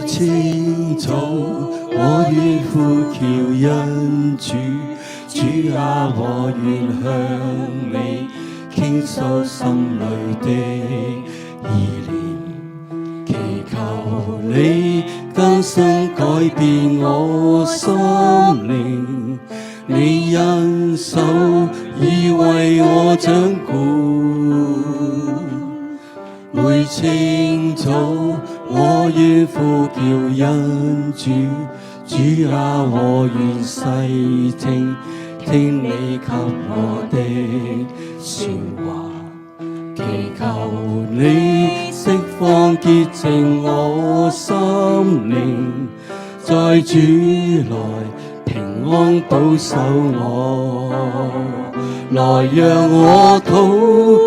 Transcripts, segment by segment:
每清早我願呼叫恩主，主啊，我願向你傾訴心裏的意念，祈求你更新改變我心靈，你恩手已為我掌管。每清早我願呼叫恩主，主啊，我願細聽聽你給我的說話，祈求你釋放潔淨我心靈，在主內平安保守我，來讓我禱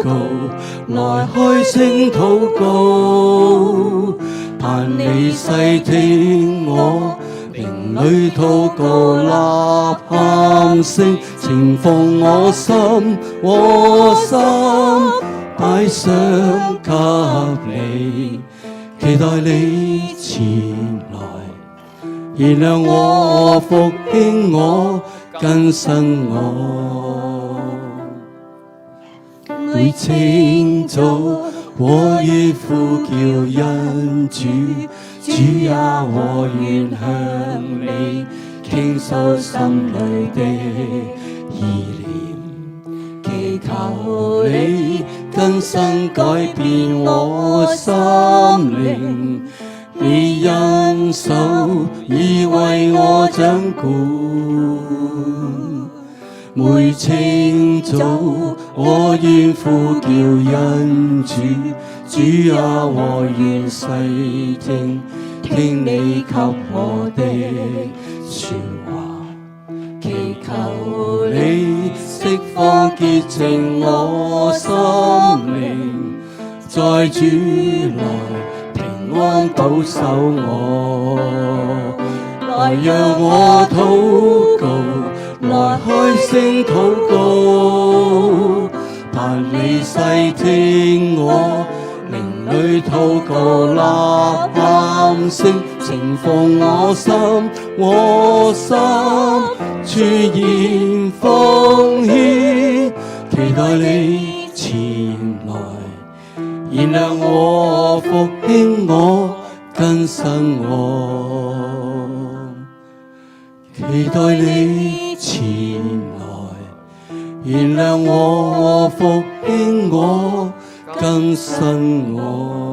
告，來開聲禱告，盼你細聽我靈裏禱告，吶喊聲情奉我心，擺上給你，期待你前來，燃亮我，復興我，更新我。每清早我願呼叫恩主，主啊，我願向你傾訴心裏的意念，祈求你更新改變我心靈，你恩手已為我掌管。每清早我願呼叫恩主，主啊，我願細聽聽你給我的說話，祈求你釋放潔淨我心靈，在主內平安保守我，來讓我禱告，來開聲禱告，盼你細聽我靈裏禱告，吶喊聲情奉我心，全然奉獻，期待你前來，燃亮我，復興我，更新我，期待你前來，燃亮我，復興我，更新我。